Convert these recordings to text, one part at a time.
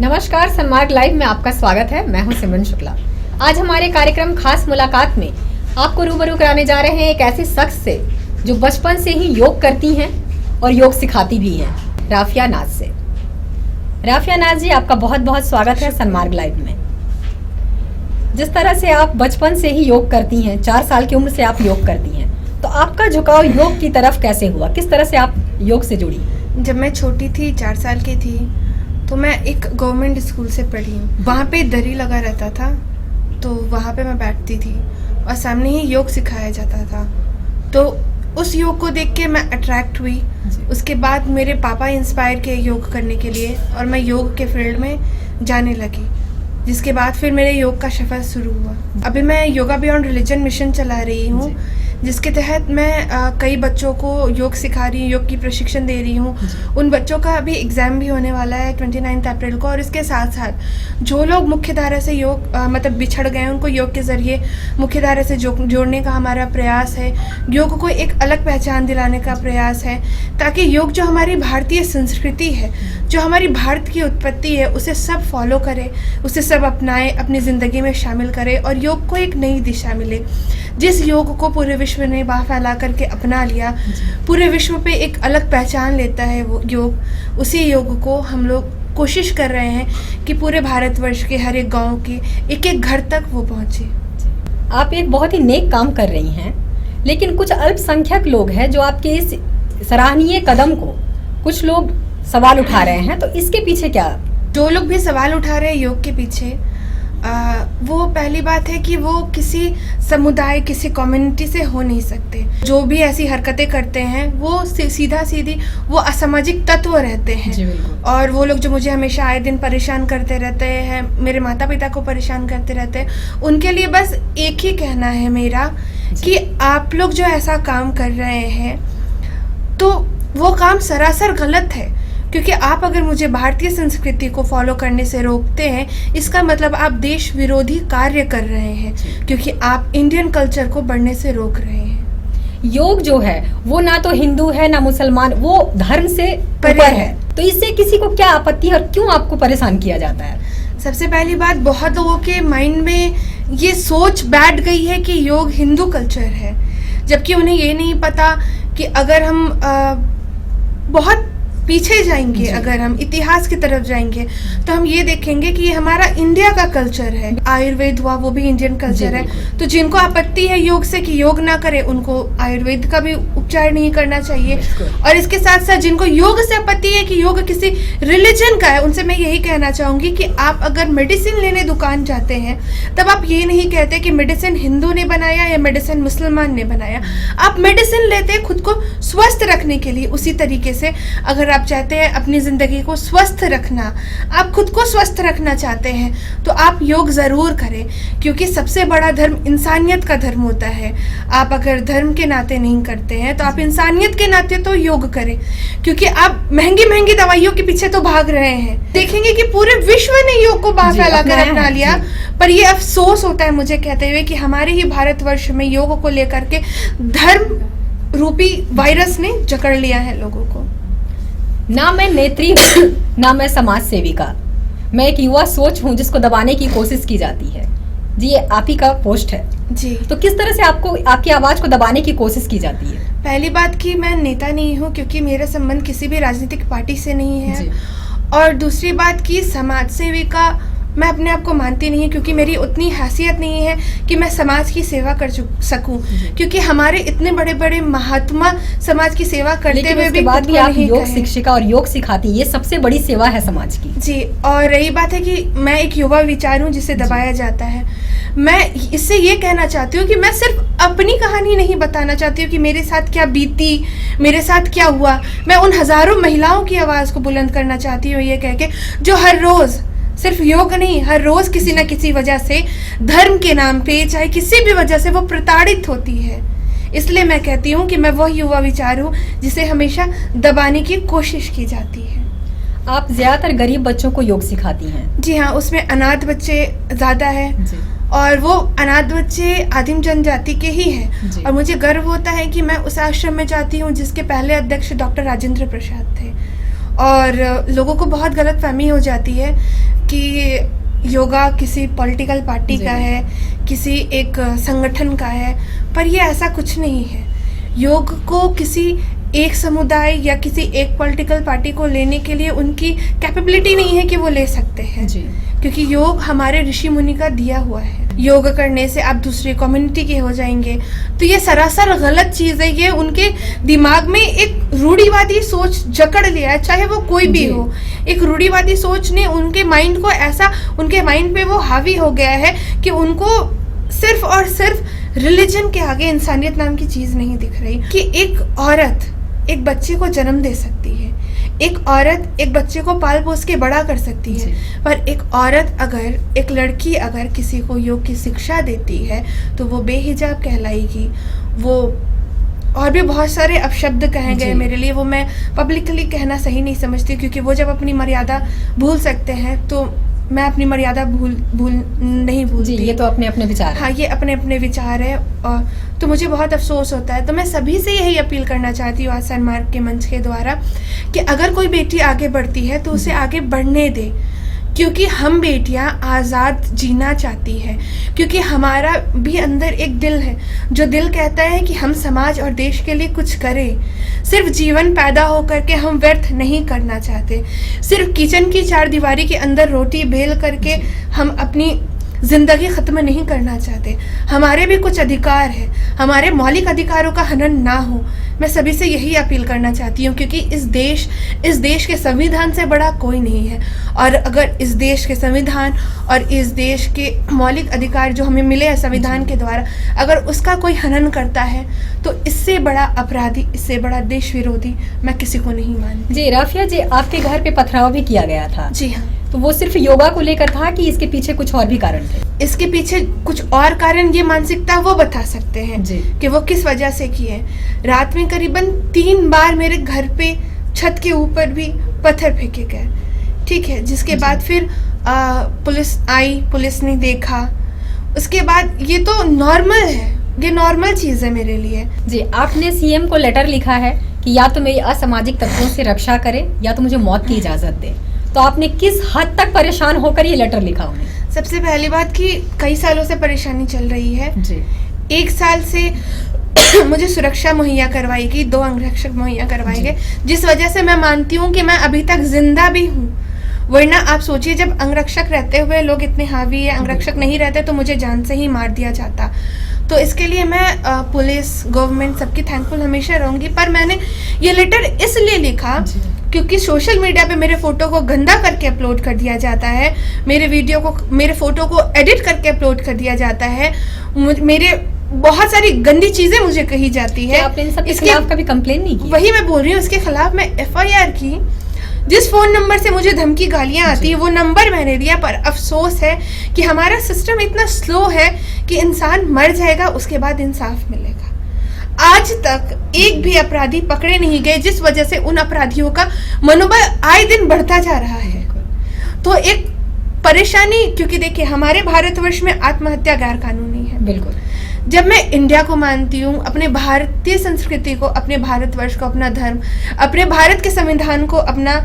नमस्कार, सन्मार्ग लाइव में आपका स्वागत है। मैं हूं सिमरन शुक्ला। आज हमारे कार्यक्रम खास मुलाकात में आपको रूबरू कराने जा रहे हैं एक ऐसे शख्स से जो बचपन से ही योग करती हैं और योग सिखाती भी हैं, राफिया नाज से। राफिया नाज जी, आपका बहुत बहुत स्वागत है सन्मार्ग लाइव में। जिस तरह से आप बचपन से ही योग करती हैं, 4 साल की उम्र से आप योग करती हैं, तो आपका झुकाव योग की तरफ कैसे हुआ? किस तरह से आप योग से जुड़ी? जब मैं छोटी थी, 4 साल की थी, तो मैं एक गवर्नमेंट स्कूल से पढ़ी हूँ। वहाँ पे दरी लगा रहता था, तो वहाँ पे मैं बैठती थी और सामने ही योग सिखाया जाता था। तो उस योग को देख के मैं अट्रैक्ट हुई। उसके बाद मेरे पापा इंस्पायर किए योग करने के लिए और मैं योग के फील्ड में जाने लगी, जिसके बाद फिर मेरे योग का सफर शुरू हुआ। अभी मैं योगा बियॉन्ड रिलीजन मिशन चला रही हूँ, जिसके तहत मैं कई बच्चों को योग सिखा रही हूँ, योग की प्रशिक्षण दे रही हूँ। उन बच्चों का अभी एग्ज़ाम भी होने वाला है 29 अप्रैल को। और इसके साथ साथ जो लोग मुख्यधारा से योग मतलब बिछड़ गए हैं, उनको योग के ज़रिए मुख्यधारा से जोड़ने का हमारा प्रयास है। योग को एक अलग पहचान दिलाने का प्रयास है, ताकि योग जो हमारी भारतीय संस्कृति है, जो हमारी भारत की उत्पत्ति है, उसे सब फॉलो करें, उसे सब अपनाएं, अपनी ज़िंदगी में शामिल करें और योग को एक नई दिशा मिले। जिस योग को पूरे विश्व ने बाह फैला करके अपना लिया, पूरे विश्व पे एक अलग पहचान लेता है वो योग, उसी योग को हम लोग कोशिश कर रहे हैं कि पूरे भारतवर्ष के हर एक गांव के एक एक घर तक वो पहुंचे। आप एक बहुत ही नेक काम कर रही हैं, लेकिन कुछ अल्पसंख्यक लोग हैं जो आपके इस सराहनीय कदम को कुछ लोग सवाल उठा रहे हैं, तो इसके पीछे क्या? जो लोग भी सवाल उठा रहे हैं योग के पीछे, वो पहली बात है कि वो किसी समुदाय, किसी कम्युनिटी से हो नहीं सकते। जो भी ऐसी हरकतें करते हैं वो सीधा सीधी वो असामाजिक तत्व रहते हैं। और वो लोग जो मुझे हमेशा आए दिन परेशान करते रहते हैं, मेरे माता पिता को परेशान करते रहते हैं, उनके लिए बस एक ही कहना है मेरा कि आप लोग जो ऐसा काम कर रहे हैं तो वो काम सरासर गलत है। क्योंकि आप अगर मुझे भारतीय संस्कृति को फॉलो करने से रोकते हैं, इसका मतलब आप देश विरोधी कार्य कर रहे हैं, क्योंकि आप इंडियन कल्चर को बढ़ने से रोक रहे हैं। योग जो है वो ना तो हिंदू है ना मुसलमान, वो धर्म से ऊपर है। तो इससे किसी को क्या आपत्ति है और क्यों आपको परेशान किया जाता है? सबसे पहली बात, बहुत लोगों के माइंड में ये सोच बैठ गई है कि योग हिंदू कल्चर है, जबकि उन्हें ये नहीं पता कि अगर हम बहुत पीछे जाएंगे, अगर हम इतिहास की तरफ जाएंगे, तो हम ये देखेंगे कि ये हमारा इंडिया का कल्चर है। आयुर्वेद हुआ, वो भी इंडियन कल्चर है। तो जिनको आपत्ति है योग से कि योग ना करे, उनको आयुर्वेद का भी उपचार नहीं करना चाहिए। और इसके साथ साथ जिनको योग से आपत्ति है कि योग किसी रिलीजन का है, उनसे मैं यही कहना चाहूँगी कि आप अगर मेडिसिन लेने दुकान जाते हैं, तब आप ये नहीं कहते कि मेडिसिन हिंदू ने बनाया या मेडिसिन मुसलमान ने बनाया। आप मेडिसिन लेते हैं खुद को स्वस्थ रखने के लिए। उसी तरीके से अगर आप चाहते हैं अपनी ज़िंदगी को स्वस्थ रखना, आप खुद को स्वस्थ रखना चाहते हैं, तो आप योग ज़रूर करें, क्योंकि सबसे बड़ा धर्म इंसानियत का धर्म होता है। आप अगर धर्म के नाते नहीं करते हैं, तो आप इंसानियत के नाते तो योग करें, क्योंकि आप महंगी महंगी दवाइयों के पीछे तो भाग रहे हैं। देखेंगे कि पूरे विश्व ने योग को बाह फैलाकर अपना लिया, पर ये अफसोस होता है मुझे कहते हुए कि हमारे ही भारतवर्ष में योग को लेकर के धर्म रूपी वायरस ने जकड़ लिया है लोगों को। ना मैं नेत्री हूँ, ना मैं समाज सेविका, मैं एक युवा सोच हूँ जिसको दबाने की कोशिश की जाती है। जी, ये आप ही का पोस्ट है जी। तो किस तरह से आपको आपकी आवाज को दबाने की कोशिश की जाती है? पहली बात कि मैं नेता नहीं हूँ, क्योंकि मेरा संबंध किसी भी राजनीतिक पार्टी से नहीं है। और दूसरी बात कि समाज सेविका मैं अपने आप को मानती नहीं है, क्योंकि मेरी उतनी हैसियत नहीं है कि मैं समाज की सेवा कर सकूं। क्योंकि हमारे इतने बड़े बड़े महात्मा समाज की सेवा करते हुए भी बाद भी आप योग शिक्षिका और योग सिखाती, ये सबसे बड़ी सेवा है समाज की। जी। और रही बात है कि मैं एक युवा विचार हूँ जिसे दबाया जाता है। मैं इससे ये कहना चाहती हूँ कि मैं सिर्फ अपनी कहानी नहीं बताना चाहती हूँ कि मेरे साथ क्या बीती, मेरे साथ क्या हुआ। मैं उन हजारों महिलाओं की आवाज़ को बुलंद करना चाहती हूँ, ये कह के, जो हर रोज़, सिर्फ योग नहीं, हर रोज किसी न किसी वजह से, धर्म के नाम पे, चाहे किसी भी वजह से, वो प्रताड़ित होती है। इसलिए मैं कहती हूँ कि मैं वह युवा विचार हूँ जिसे हमेशा दबाने की कोशिश की जाती है। आप ज्यादातर गरीब बच्चों को योग सिखाती हैं? जी हाँ, उसमें अनाथ बच्चे ज्यादा है और वो अनाथ बच्चे आदिम जनजाति के ही हैं। और मुझे गर्व होता है कि मैं उस आश्रम में जाती हूँ जिसके पहले अध्यक्ष डॉक्टर राजेंद्र प्रसाद थे। और लोगों को बहुत गलतफहमी हो जाती है कि योगा किसी पॉलिटिकल पार्टी का है, किसी एक संगठन का है, पर ये ऐसा कुछ नहीं है। योग को किसी एक समुदाय या किसी एक पॉलिटिकल पार्टी को लेने के लिए उनकी कैपेबिलिटी नहीं है कि वो ले सकते हैं जी। क्योंकि योग हमारे ऋषि मुनि का दिया हुआ है। योग करने से आप दूसरी कम्युनिटी के हो जाएंगे, तो ये सरासर गलत चीज़ है। ये उनके दिमाग में एक रूढ़िवादी सोच जकड़ लिया है, चाहे वो कोई भी हो। एक रूढ़िवादी सोच ने उनके माइंड को ऐसा, उनके माइंड पे वो हावी हो गया है कि उनको सिर्फ और सिर्फ रिलीजन के आगे इंसानियत नाम की चीज़ नहीं दिख रही। कि एक औरत एक बच्चे को जन्म दे सकती है, एक औरत एक बच्चे को पाल पोस के बड़ा कर सकती है, पर एक औरत अगर, एक लड़की अगर किसी को योग की शिक्षा देती है तो वो बेहिजाब कहलाएगी। वो और भी बहुत सारे अपशब्द कहे गए मेरे लिए, वो मैं पब्लिकली कहना सही नहीं समझती क्योंकि वो जब अपनी मर्यादा भूल सकते हैं तो मैं अपनी मर्यादा भूल नहीं भूलती। ये तो अपने अपने विचार है। हाँ, ये अपने अपने विचार है। और तो मुझे बहुत अफसोस होता है। तो मैं सभी से यही अपील करना चाहती हूँ आज सन्मार्ग के मंच के द्वारा कि अगर कोई बेटी आगे बढ़ती है तो उसे आगे बढ़ने दे, क्योंकि हम बेटियां आज़ाद जीना चाहती हैं। क्योंकि हमारा भी अंदर एक दिल है जो दिल कहता है कि हम समाज और देश के लिए कुछ करें। सिर्फ जीवन पैदा होकर के हम व्यर्थ नहीं करना चाहते। सिर्फ किचन की चार दीवारी के अंदर रोटी बेल करके हम अपनी ज़िंदगी ख़त्म नहीं करना चाहते। हमारे भी कुछ अधिकार है, हमारे मौलिक अधिकारों का हनन ना हो। मैं सभी से यही अपील करना चाहती हूँ क्योंकि इस देश के संविधान से बड़ा कोई नहीं है। और अगर इस देश के संविधान और इस देश के मौलिक अधिकार जो हमें मिले हैं संविधान के द्वारा, अगर उसका कोई हनन करता है तो इससे बड़ा अपराधी, इससे बड़ा देश विरोधी मैं किसी को नहीं मानती। जी राफिया जी, आपके घर पे पथराव भी किया गया था। जी हाँ। तो वो सिर्फ योगा को लेकर था कि इसके पीछे कुछ और भी कारण थे? इसके पीछे कुछ और कारण ये मानसिकता वो बता सकते हैं जी। कि वो किस वजह से किए। रात में करीबन 3 बार मेरे घर पे छत के ऊपर भी पत्थर फेंके गए, ठीक है। जिसके बाद फिर पुलिस आई, पुलिस ने देखा। उसके बाद ये तो नॉर्मल है, ये नॉर्मल चीज़ है मेरे लिए। जी, आपने सीएम को लेटर लिखा है कि या तो मेरी असामाजिक तत्वों से रक्षा करे या तो मुझे मौत की इजाज़त दे। तो आपने किस हद तक परेशान होकर ये लेटर लिखा उन्हें? सबसे पहली बात कि कई सालों से परेशानी चल रही है जी। 1 साल से मुझे सुरक्षा मुहैया करवाई गई, 2 अंगरक्षक मुहैया करवाए गए, जिस वजह से मैं मानती हूँ कि मैं अभी तक जिंदा भी हूँ। वरना आप सोचिए, जब अंगरक्षक रहते हुए लोग इतने हावी है, अंगरक्षक नहीं रहते तो मुझे जान से ही मार दिया जाता। तो इसके लिए मैं पुलिस, गवर्नमेंट सबकी थैंकफुल हमेशा रहूँगी। पर मैंने ये लेटर इसलिए लिखा क्योंकि सोशल मीडिया पे मेरे फ़ोटो को गंदा करके अपलोड कर दिया जाता है, मेरे फ़ोटो को एडिट करके अपलोड कर दिया जाता है, मेरे बहुत सारी गंदी चीज़ें मुझे कही जाती है। आपने इन सब के खिलाफ कभी कंप्लेन नहीं की? वही मैं बोल रही हूँ, उसके खिलाफ मैं FIR की। जिस फ़ोन नंबर से मुझे धमकी गालियाँ आती है वो नंबर मैंने दिया, पर अफसोस है कि हमारा सिस्टम इतना स्लो है कि इंसान मर जाएगा उसके बाद इंसाफ मिलेगा। आज तक एक भी अपराधी पकड़े नहीं गए, जिस वजह से उन अपराधियों का मनोबल आए दिन बढ़ता जा रहा है। तो एक परेशानी, क्योंकि देखिए हमारे भारतवर्ष में आत्महत्या गैर कानूनी है। बिल्कुल। जब मैं इंडिया को मानती हूँ, अपने भारतीय संस्कृति को, अपने भारतवर्ष को अपना धर्म, अपने भारत के संविधान को अपना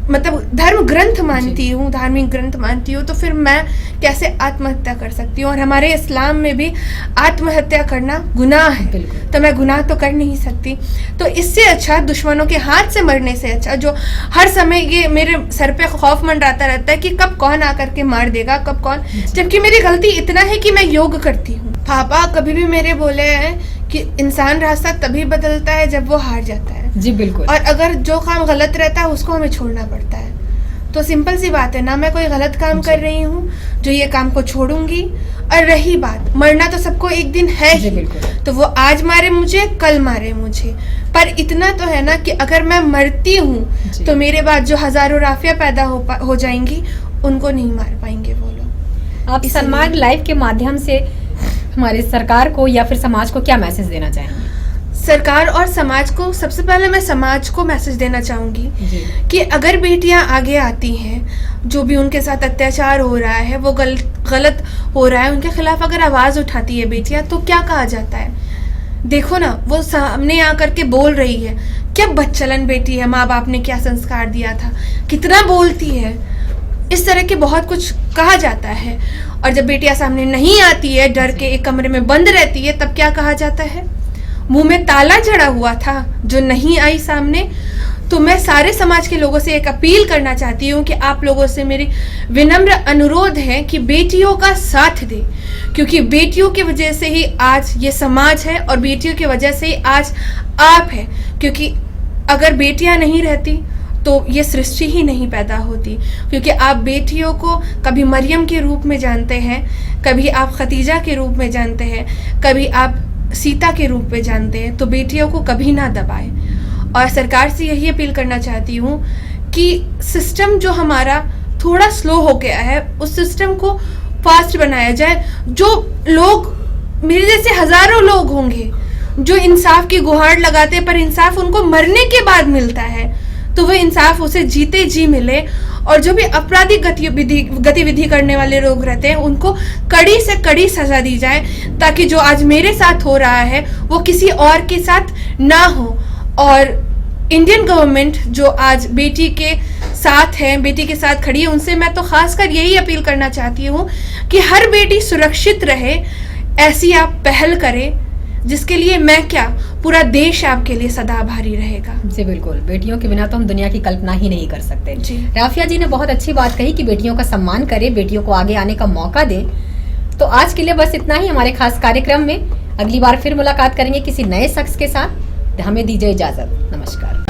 मतलब धर्म ग्रंथ मानती हूँ, धार्मिक ग्रंथ मानती हूँ, तो फिर मैं कैसे आत्महत्या कर सकती हूँ? और हमारे इस्लाम में भी आत्महत्या करना गुनाह है, तो मैं गुनाह तो कर नहीं सकती। तो इससे अच्छा, दुश्मनों के हाथ से मरने से अच्छा, जो हर समय ये मेरे सर पे खौफ मंडराता रहता है कि कब कौन आकर के मार देगा, कब कौन, जबकि मेरी गलती इतना है कि मैं योग करती हूँ। पापा कभी भी मेरे बोले हैं कि इंसान रास्ता तभी बदलता है जब वो हार जाता है। जी बिल्कुल। और अगर जो काम गलत रहता है उसको हमें छोड़ना पड़ता है। तो सिंपल सी बात है ना, मैं कोई गलत काम कर रही हूँ जो ये काम को छोड़ूंगी। और रही बात, मरना तो सबको एक दिन है ही, तो वो आज मारे मुझे, कल मारे मुझे, पर इतना तो है ना कि अगर मैं मरती हूँ तो मेरे बाद जो हजारों राफिया पैदा हो जाएंगी, उनको नहीं मार पाएंगे वो लोग। आप सन्मार्ग लाइव के माध्यम से हमारी सरकार को या फिर समाज को क्या मैसेज देना चाहेंगे? सरकार और समाज को, सबसे पहले मैं समाज को मैसेज देना चाहूँगी कि अगर बेटियां आगे आती हैं, जो भी उनके साथ अत्याचार हो रहा है, वो गलत हो रहा है, उनके खिलाफ अगर आवाज़ उठाती है बेटियां, तो क्या कहा जाता है? देखो ना, वो सामने आकर के बोल रही है, क्या बदचलन बेटी है, माँ बाप ने क्या संस्कार दिया था, कितना बोलती है, इस तरह के बहुत कुछ कहा जाता है। और जब बेटियां सामने नहीं आती है, डर के एक कमरे में बंद रहती है, तब क्या कहा जाता है, मुंह में ताला जड़ा हुआ था जो नहीं आई सामने। तो मैं सारे समाज के लोगों से एक अपील करना चाहती हूँ कि आप लोगों से मेरी विनम्र अनुरोध है कि बेटियों का साथ दें, क्योंकि बेटियों की वजह से ही आज ये समाज है और बेटियों की वजह से ही आज आप है। क्योंकि अगर बेटियां नहीं रहती तो ये सृष्टि ही नहीं पैदा होती। क्योंकि आप बेटियों को कभी मरियम के रूप में जानते हैं, कभी आप खतीजा के रूप में जानते हैं, कभी आप सीता के रूप में जानते हैं। तो बेटियों को कभी ना दबाएं। और सरकार से यही अपील करना चाहती हूँ कि सिस्टम जो हमारा थोड़ा स्लो हो गया है, उस सिस्टम को फास्ट बनाया जाए। जो लोग, मेरे जैसे हजारों लोग होंगे जो इंसाफ की गुहार लगाते हैं, पर इंसाफ उनको मरने के बाद मिलता है, तो वो इंसाफ उसे जीते जी मिले। और जो भी आपराधिक गतिविधि करने वाले लोग रहते हैं, उनको कड़ी से कड़ी सजा दी जाए, ताकि जो आज मेरे साथ हो रहा है वो किसी और के साथ ना हो। और इंडियन गवर्नमेंट जो आज बेटी के साथ है, बेटी के साथ खड़ी है, उनसे मैं तो खासकर यही अपील करना चाहती हूँ कि हर बेटी सुरक्षित रहे। ऐसी आप पहल करें जिसके लिए मैं क्या, पूरा देश आपके लिए सदा आभारी रहेगा। जी बिल्कुल, बेटियों के बिना तो हम दुनिया की कल्पना ही नहीं कर सकते। जी। राफिया जी ने बहुत अच्छी बात कही कि बेटियों का सम्मान करें, बेटियों को आगे आने का मौका दें। तो आज के लिए बस इतना ही हमारे खास कार्यक्रम में। अगली बार फिर मुलाकात करेंगे किसी नए शख्स के साथ। हमें दीजिए इजाजत। नमस्कार।